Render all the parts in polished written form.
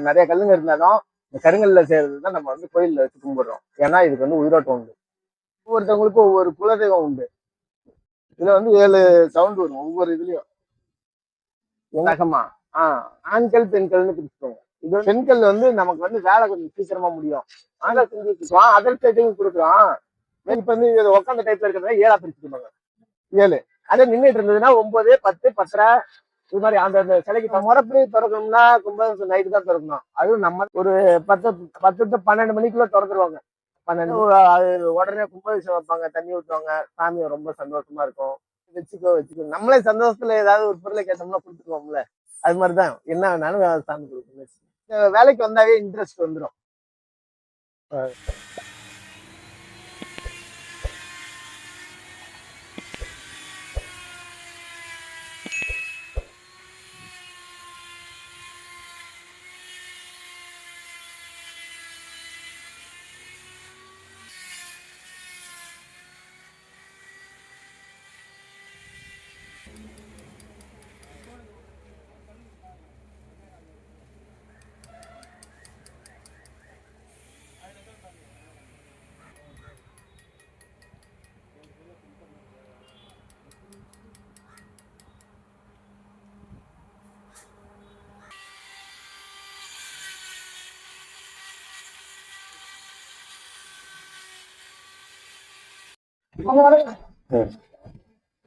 நிறைய கல்லுங்க இருந்தாலும் இந்த கருங்கல்ல செய்யறது தான் நம்ம வந்து கோயில்ல வச்சு கும்பிடுறோம். ஏன்னா இதுக்கு வந்து உயிரோட்டம் உண்டு. ஒவ்வொருத்தவங்களுக்கும் ஒவ்வொரு குலதெய்வம் உண்டு. இதுல வந்து 7 சவுண்ட் வரும் ஒவ்வொரு இதுலயும். ரகமா ஆண்கள் பெண்கள்னு பிரிச்சுக்கோங்க. இது பெண்கள் வந்து நமக்கு வந்து வேலை கொஞ்சம் சீக்கிரமா முடியும். ஆண்கள் செஞ்சுக்கிட்டோம் அதற்கு கொடுக்குறோம். இப்ப வந்து உட்காந்த டைப்ல இருக்கிறதா 7ஆ பிரிச்சுக்கோங்க. 7 அதே நின்றுட்டு இருந்ததுன்னா 9, 10, 10:30 இது மாதிரி அந்த சிலைக்கு முறைப்படி திறக்கணும்னா கும்பகோணம் நைட்டு தான் திறக்கணும். அதுவும் நம்ம ஒரு 10 to 12 மணிக்குள்ள திறந்துருவாங்க. 12 அது உடனே கும்பாபிஷேகம் வைப்பாங்க, தண்ணி ஊற்றுவாங்க, சாமி ரொம்ப சந்தோஷமா இருக்கும். வச்சுக்கோ நம்மளே சந்தோஷத்துல ஏதாவது ஒரு பொருளை கேட்டோம்னா கொடுத்துருவோம்ல. அது மாதிரிதான் என்ன வேணாலும் சாமி கொடுக்கணும். வேலைக்கு வந்தாவே இன்ட்ரெஸ்ட் வந்துடும்.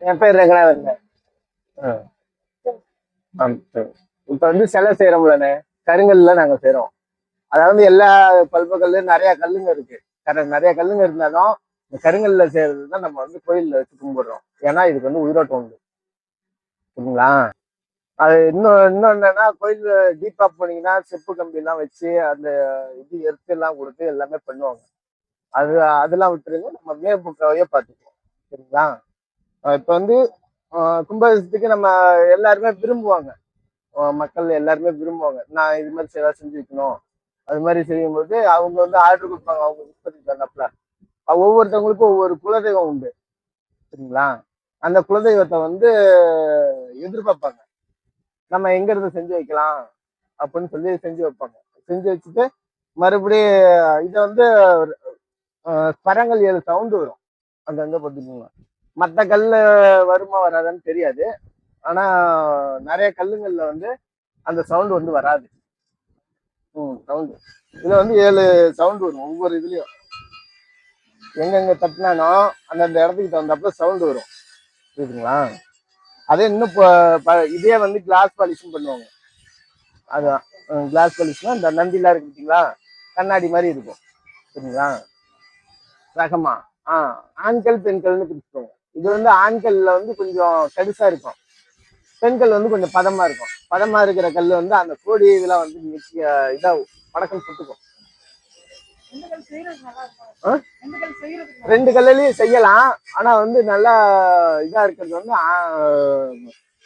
என் பேர் ரங்கநாதன். இப்ப வந்து சிலை செய்யறோம்லண்ணே, கருங்கல்ல நாங்க செய்யறோம். அதாவது எல்லா பல்பகல்ல நிறைய கல்லுங்க இருக்கு. நிறைய கல்லுங்க இருந்தாலும் இந்த கருங்கல்ல செய்யறது தான் நம்ம வந்து கோயில்ல வச்சு கும்பிடுறோம். ஏன்னா இதுக்கு வந்து உயிரோட்டம் உண்டு. சரிங்களா? அது இன்னும் என்னன்னா கோயில் டீப்பா போனீங்கன்னா செப்பு கம்பி எல்லாம் வச்சு அந்த இது எர்த்து எல்லாம் கொடுத்து எல்லாமே பண்ணுவாங்க. அதெல்லாம் விட்டுருங்க, நம்ம மேற்புக்காவையே பார்த்துக்குவோம். சரிங்களா? இப்ப வந்து கும்பாபிஷேகத்துக்கு நம்ம எல்லாருமே விரும்புவாங்க. மக்கள் எல்லாருமே விரும்புவாங்க, நான் இது மாதிரி ஏதாவது செஞ்சு வைக்கணும். அது மாதிரி செய்யும்போது அவங்க வந்து ஆர்டர் கொடுப்பாங்க. அவங்க உற்பத்தி தரப்பல ஒவ்வொருத்தவங்களுக்கும் ஒவ்வொரு குலதெய்வம் உண்டு. சரிங்களா? அந்த குலதெய்வத்தை வந்து எதிர்பார்ப்பாங்க. நம்ம எங்க இருந்து செஞ்சு வைக்கலாம் அப்படின்னு சொல்லி செஞ்சு வைப்பாங்க. செஞ்சு வச்சுட்டு மறுபடியும் இதை வந்து ஸ்வரங்கள் 7 சவுண்டு வரும். அங்கங்க பார்த்துக்கோங்க. மற்ற கல்ல வருமா வராதான்னு தெரியாது. ஆனா நிறைய கல்லுங்கள்ல வந்து அந்த சவுண்ட் வந்து வராது. சவுண்டு இதுல வந்து 7 சவுண்ட் வரும் ஒவ்வொரு இதுலயும். எங்கெங்க தட்டினானோ அந்தந்த இடத்துக்கு தகுந்தாப்புல சவுண்ட் வரும். புரியுதுங்களா? அதே இன்னும் இதே வந்து கிளாஸ் பாலிஷும் பண்ணுவாங்க. அதுதான் கிளாஸ் பாலிஷ்னா இந்த நந்திலாம் இருக்கு பார்த்தீங்களா, கண்ணாடி மாதிரி இருக்கும். சரிங்களா? ரகமா ஆண்கள் பெண்கள்னு பிரிச்சுக்கோங்க. இது வந்து ஆண்கள்ல வந்து கொஞ்சம் கடுசா இருக்கும், பெண்கள் வந்து கொஞ்சம் பதமா இருக்கும். பதமா இருக்கிற கல் வந்து அந்த கோடி இதெல்லாம் வந்து இதா படக்கம் சுட்டுக்கும். 2 கல்லுலயும் செய்யலாம். ஆனா வந்து நல்லா இதா இருக்கிறது வந்து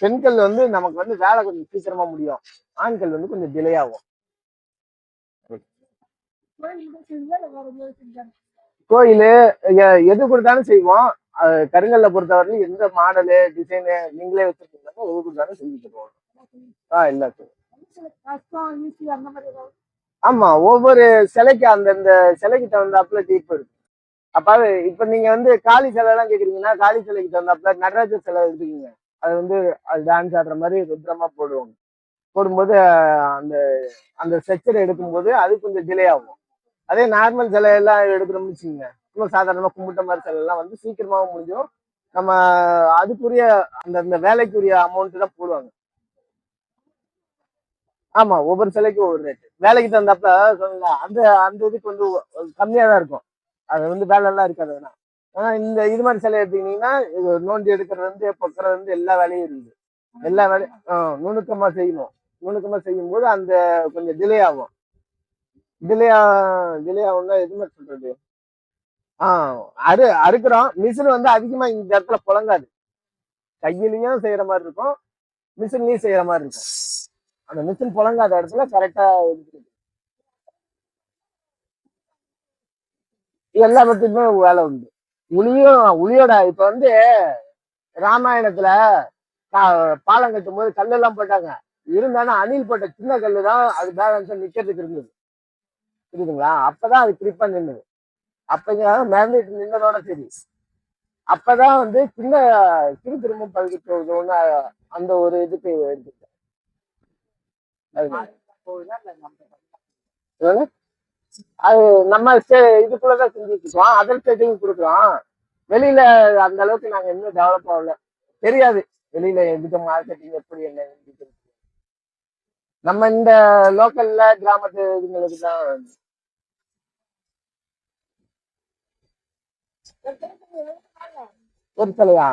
பெண்கள் வந்து நமக்கு வந்து வேலை கொஞ்சம் சீக்கிரமா முடியும். ஆண்கள் வந்து கொஞ்சம் டிலே ஆகும். கோயிலு எது கொடுத்தாலும் செய்வோம். கருங்கல்ல பொறுத்தவரையிலும் எந்த மாடலு டிசைனு நீங்களே வச்சிருக்கீங்கன்னா எது கொடுத்தாலும் செஞ்சு தருவோம். இல்ல ஆமா, ஒவ்வொரு சிலைக்கு அந்தந்த சிலைக்கு தகுந்தாப்புல டீப் இருக்கு. அப்ப இப்ப நீங்க வந்து காளி சிலை எல்லாம் கேக்குறீங்கன்னா காளி சிலைக்கு தகுந்தாப்புல நடராஜர் சிலை எடுத்துக்கீங்க. அது வந்து அது டான்ஸ் ஆடுற மாதிரி ருத்ரமா போடுவாங்க. போடும்போது அந்த அந்த ஸ்ட்ரக்சர் எடுக்கும்போது அது கொஞ்சம் டிலே ஆகும். அதே நார்மல் சிலை எல்லாம் எடுக்கணும்னு வச்சுக்கோங்க, இன்னும் சாதாரணமா கும்பிட்ட மாதிரி சிலை எல்லாம் வந்து சீக்கிரமாவும் முடிஞ்சிடும். நம்ம அதுக்குரிய அந்த வேலைக்குரிய அமௌண்ட் தான் போடுவாங்க. ஆமா, ஒவ்வொரு சிலைக்கும் ஒவ்வொரு ரேட்டு. வேலைக்கு தகுந்தாப்புல சொல்லலாம். அந்த அந்த இதுக்கு வந்து கம்மியா தான் இருக்கும். அது வந்து வேலை எல்லாம் இருக்காது. ஆனா இந்த இது மாதிரி சிலை எடுத்தீங்கன்னா நோண்டி எடுக்கிறது வந்து பொக்கிறது வந்து எல்லா வேலையும் இருக்குது. எல்லா வேலையும் நுணுக்கமா செய்யணும். நுணுக்கமா செய்யும் போது அந்த கொஞ்சம் டிலே ஆகும். டிலே ஆகும்னா எது மாதிரி சொல்றது, அறுக்கிறோம். மிஷின் வந்து அதிகமா இந்த இடத்துல புழங்காது. கையிலையும் செய்யற மாதிரி இருக்கும், மிஷின்லயும் செய்யற மாதிரி இருக்கும். அந்த மிஷின் புழங்காத இடத்துல கரெக்டா இருக்குது. எல்லா பத்தியுமே வேலை உண்டு. உளியோட இப்ப வந்து ராமாயணத்துல பாலம் கட்டும் போது கல்லெல்லாம் போட்டாங்க. இருந்தாலும் அணில் போட்ட சின்ன கல்லு தான் அது பேலன்ஸா நிக்கிறதுக்கு இருந்தது. புரியுதுங்களா? அப்பதான் அது கிரிப்பா நின்னுது. அப்ப மிதந்துட்டு நின்னதோட சரி. அப்பதான் வந்து சிறு திரும்ப பழுது போகுதுன்னு அந்த ஒரு இதுக்கு எடுத்துக்கிட்டேன். அது நம்ம இதுக்குள்ளதான் செஞ்சுட்டு இருக்கோம். அதர் ஸ்டேட்டுக்கு கொடுக்குறோம். வெளியில அந்த அளவுக்கு நாங்க இன்னும் டெவலப் ஆகல. தெரியாது வெளியில எதுக்கு மார்க்கெட்டிங் எப்படி என்ன நம்ம இந்த லோக்கல்ல கிராமத்து இதுங்களுக்கு தான் ஒரு சிலையா.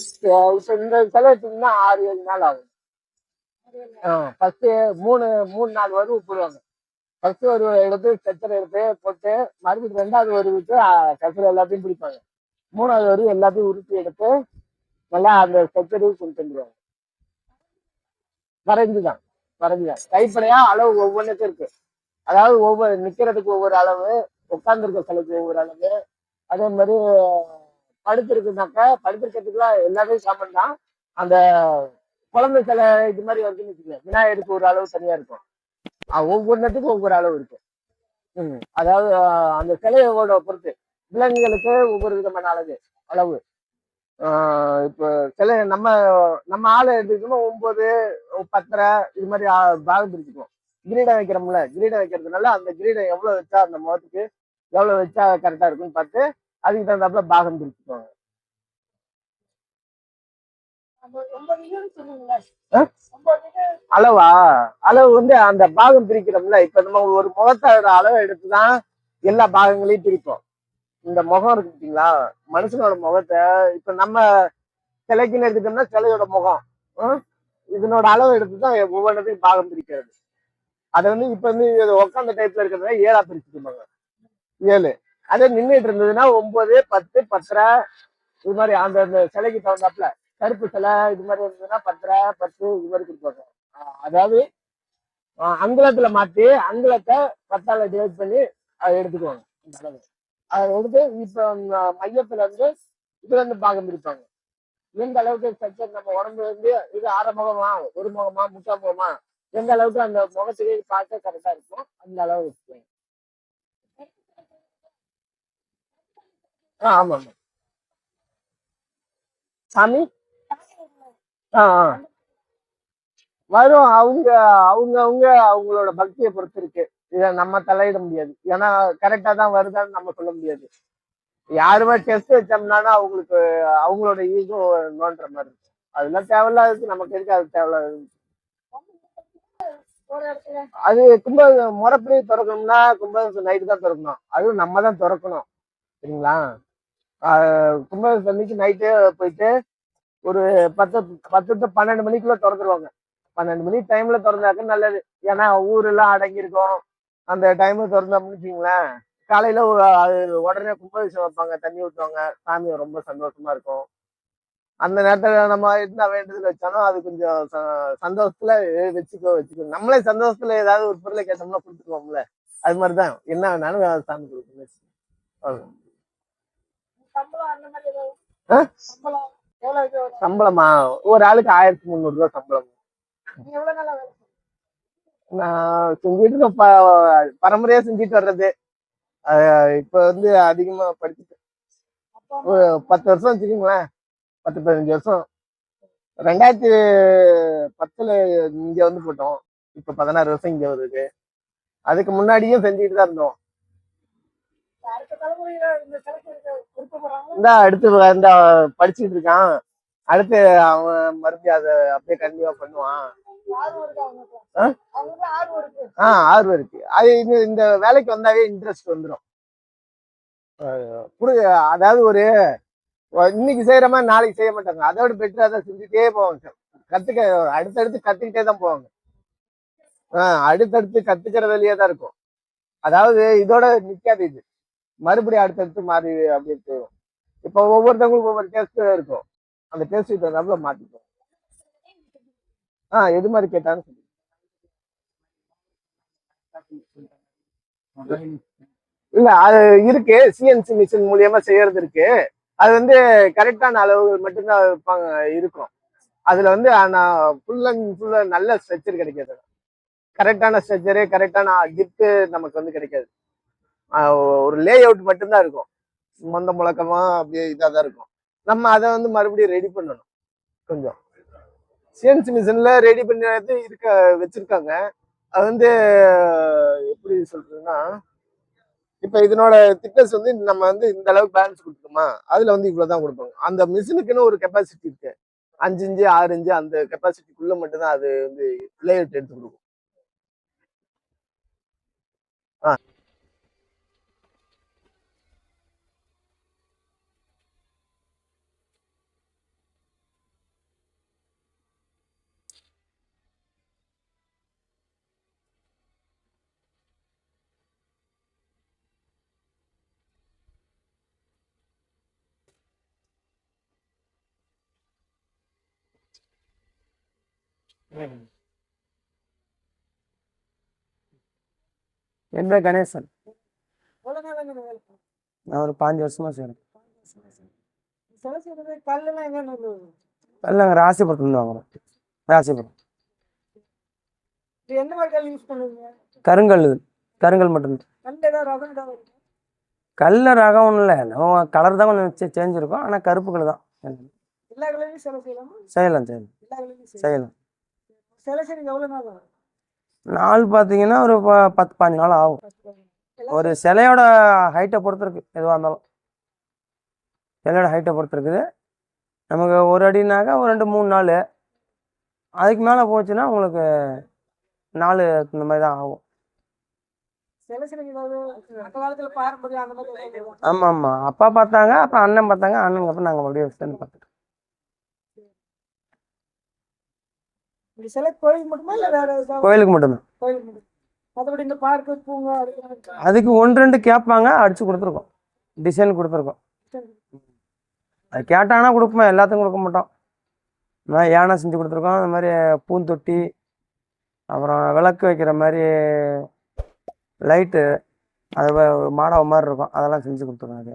இப்ப இந்த சிலை எடுத்தீங்கன்னா 6-7 நாள் ஆகும். ஃபர்ஸ்ட் 3-4 வருவு போடுவாங்க. ஃபர்ஸ்ட் ஒரு எடுத்து ஸ்ட்ரெச்சர் எடுத்து போட்டு மறுபடியும் 2வது வருவுக்கு ஸ்ட்ரெச்சர் எல்லாத்தையும் பிடிப்பாங்க. 3வது வருவு எல்லாத்தையும் உருட்டி எடுத்து நல்லா அந்த ஸ்ட்ரெச்சரையும் கொண்டு வந்துருவாங்க. வரைஞ்சுதான் கைப்படையா அளவு ஒவ்வொன்றுக்கும் இருக்கு. அதாவது ஒவ்வொரு நிக்கிறதுக்கு ஒவ்வொரு அளவு, உட்கார்ந்துருக்க சிலைக்கு ஒவ்வொரு அளவு, அதே மாதிரி படுத்திருக்குனாக்கா படுத்திருக்கிறதுக்குலாம் எல்லாமே காமன் தான். அந்த குழந்தை சிலை இது மாதிரி வந்து விநாயகருக்கு ஒரு அளவு தனியா இருக்கும். ஒவ்வொன்றத்துக்கும் ஒவ்வொரு அளவு இருக்கு. அதாவது அந்த சிலையோட பொறுத்து விலங்குகளுக்கு ஒவ்வொரு விதமான அளவு. இப்போ சில நம்ம ஆளை எடுத்துக்கணும் 9, 10 இது மாதிரி பாகம் பிரிச்சுக்குவோம். கிரீடம் வைக்கிறோம்ல, கிரீடம் வைக்கிறதுனால அந்த கிரீடம் எவ்வளவு வச்சா அந்த முகத்துக்கு எவ்வளவு வச்சா கரெக்டா இருக்குன்னு பார்த்து அதுக்கு தகுந்தாப்புல பாகம் பிரிச்சுக்குவாங்க. அளவு வந்து அந்த பாகம் பிரிக்கிறோம்ல. இப்ப நம்ம ஒரு முகத்தோட அளவை எடுத்துதான் எல்லா பாகங்களையும் பிரிப்போம். இந்த முகம் இருக்கு பார்த்தீங்களா, மனுஷனோட முகத்தை இப்ப நம்ம சிலைக்குன்னு எடுத்துட்டோம்னா சிலையோட முகம் இதனோட அளவு எடுத்துதான் ஒவ்வொன்றத்தையும் பாகம் பிரிக்கிறது. அதை வந்து இப்ப வந்து உட்காந்த டைப்ல இருக்கிறத 7ஆ பிரிச்சுக்குவாங்க. 7. அதே நின்றுட்டு இருந்ததுன்னா 9, 10, 10 இது மாதிரி அந்த சிலைக்கு தகுந்தாப்புல கருப்பு சிலை இது மாதிரி இருந்ததுன்னா 10, 10 இது மாதிரி கொடுப்பாங்க. அதாவது அங்குலத்துல மாத்தி அங்குலத்தை 10ஆல டிவைட் பண்ணி அதை எடுத்துக்குவாங்க. அதை எடுத்து இப்ப மையத்துல இருந்து இதுல இருந்து பாகம் பிரிப்பாங்க. எந்த அளவுக்கு ஸ்ட்ரக்சர் நம்ம உடம்பு வந்து இது 1/2 முகமா, 1 முகமா, 3/4 முகமா, எந்த அளவுக்கு அந்த முகத்துக்கு பார்க்க கரெக்டா இருக்கும் அந்த அளவு வச்சுக்கோங்க. ஆமா ஆமா சாமி வரும். அவங்களோட பக்தியை பொறுத்து இருக்கு. இதை நம்ம தலையிட முடியாது. ஏன்னா கரெக்டா தான் வருதான்னு நம்ம சொல்ல முடியாது. யாருமே டெஸ்ட் வச்சோம்னா அவங்களுக்கு அவங்களோட ஈகோ நோன்ற மாதிரி இருக்கும். அதெல்லாம் தேவையில்லாததுக்கு நமக்கு எதுக்கு அது தேவையில்லாது. அது முறைப்படி திறக்கணும்னா நைட்டு தான் திறக்கணும். அதுவும் நம்ம தான் திறக்கணும். சரிங்களா? கும்பாபிஷேகம் அன்னைக்கு நைட்டே போயிட்டு ஒரு 10 to 12 மணிக்குள்ள திறந்துருவாங்க. 12 மணி டைம்ல திறந்தாக்க நல்லது. ஏன்னா ஊரெல்லாம் அடங்கியிருக்கும். அந்த டைம்ல திறந்தோம்னு வச்சுங்களேன், காலையில உடனே கும்பாபிஷேகம் வைப்பாங்க, தண்ணி ஊற்றுவாங்க, சாமி ரொம்ப சந்தோஷமா இருக்கும். அந்த நேரத்துல நம்ம என்ன வேண்டுதல் வச்சாலும் அது கொஞ்சம் சந்தோஷத்துல வச்சுக்கோ. நம்மளே சந்தோஷத்துல ஏதாவது ஒரு பொருளை கேட்டோம்னா கொடுத்துருவோம்ல. அது மாதிரிதான் என்ன வேணாலும் சாமி கொடுக்கணும். சம்பளமா ஒரு ஆளுக்கு 1300 ரூபாய் சம்பளம். நான் செஞ்சுட்டு பரம்பரையா செஞ்சுட்டு வர்றது. இப்ப வந்து அதிகமா படிச்சுட்டு ஒரு 10 வருஷம் வச்சுக்கீங்களேன். 10-15 வருஷம். 2010 இங்க வந்து போட்டோம். இப்ப 16 வருஷம் இங்க வருது. அதுக்கு முன்னாடியும் செஞ்சுட்டு தான் இருந்தோம். இந்த அடுத்து இந்த படிச்சுட்டு இருக்கான். அடுத்து அவன் மறுபடியும் அதை அப்படியே கண்டிப்பா பண்ணுவான். ஆர்வம் இருக்கு. அது இந்த வேலைக்கு வந்தாவே இன்ட்ரெஸ்ட் வந்துடும். அதாவது ஒரு இன்னைக்கு செய்யற மாதிரி நாளைக்கு செய்ய மாட்டாங்க. அதோட பெட்டரா தான் செஞ்சுட்டே போவாங்க. அடுத்தடுத்து கத்துக்கிட்டே தான் போவாங்க. அடுத்தடுத்து கத்துக்கிறதுலயே தான் இருக்கும். அதாவது இதோட நிக்காது. இது மறுபடியும் அடுத்தடுத்து மாறி அப்படியே போயிடும். இப்ப ஒவ்வொருத்தவங்களுக்கும் ஒவ்வொரு டேஸ்ட் இருக்கும். அந்த டேஸ்ட் தகுந்தாப்புல மாத்திப்போம். எது மாதிரி கேட்டாலும் சொல்லி இல்ல அது இருக்கு. சிஎன்சி மிஷின் மூலியமா செய்யறது இருக்கு. அது வந்து கரெக்டான அளவுகள் மட்டும்தான் வைப்பாங்க இருக்கும். அதுல வந்து நான் ஃபுல் அண்ட் ஃபுல்லா நல்ல ஸ்ட்ரக்சர் கிடைக்காது. கரெக்டான ஸ்ட்ரக்சரு, கரெக்டான கிப்ட் நமக்கு வந்து கிடைக்காது. ஒரு லே அவுட் மட்டும்தான் இருக்கும். மொந்த முழக்கமா அப்படியே இதாக தான் இருக்கும். நம்ம அதை வந்து மறுபடியும் ரெடி பண்ணணும். கொஞ்சம் சிஎன்சி மிஷின்ல ரெடி பண்ணி வச்சிருக்காங்க. அது வந்து எப்படி சொல்றதுன்னா, இப்ப இதனோட திக்னஸ் வந்து நம்ம வந்து இந்த அளவுக்கு பேலன்ஸ் கொடுத்துருமா, அதுல வந்து இவ்வளவுதான் கொடுப்பாங்க. அந்த மிஷினுக்குன்னு ஒரு கெப்பாசிட்டி இருக்கு. 5 இன்ச்சு 6 இன்ச்சு அந்த கெப்பாசிட்டிக்குள்ள மட்டும்தான் அது வந்து லேஅவுட் எடுத்து கொடுக்கும். ஆ. என் பேர் கணேசன். நான் ஒரு 5 வருஷமா செய்றேன். கல் நாங்கள் ராசிபுரத்துலேருந்து வாங்குறோம். ராசிபுரம். கருங்கல். கருங்கல் மட்டும். கல்ல ரகம் ஒன்றும் இல்லை, நம்ம கலர் தான் கொஞ்சம் சேஞ்ச் இருக்கும். ஆனால் கருப்பு கல் தான். செய்யலாம் செய்யலாம். நாள் பார்த்தீங்கன்னா ஒரு 10-15 நாள் ஆகும். ஒரு சிலையோட ஹைட்டை பொறுத்து இருக்கு. எதுவாக இருந்தாலும் சிலையோட ஹைட்டை பொறுத்து இருக்குது. நமக்கு ஒரு அடினாக்கா ஒரு 2-3 நாள். அதுக்கு மேலே போச்சுன்னா உங்களுக்கு 4 இந்த மாதிரி தான் ஆகும். ஆமாம் ஆமாம், அப்பா பார்த்தாங்க, அப்புறம் அண்ணன் பார்த்தாங்க, அண்ணனுக்கு அப்புறம் நாங்கள் அப்படியே சேர்ந்து பார்த்துட்டோம். கோயிலுக்கு மட்டும்தான். அதுக்கு 1-2 கேட்பாங்க, அடிச்சு கொடுத்துருக்கோம். டிசைன் கொடுத்துருக்கோம். அது கேட்டாங்கன்னா கொடுப்போம், எல்லாத்துக்கும் கொடுக்க மாட்டோம். இந்த மாதிரி யானை செஞ்சு கொடுத்துருக்கோம். இந்த மாதிரி பூந்தொட்டி, அப்புறம் விளக்கு வைக்கிற மாதிரி லைட்டு, அது மாடவ மாதிரி இருக்கும், அதெல்லாம் செஞ்சு கொடுத்துருக்கோம். அது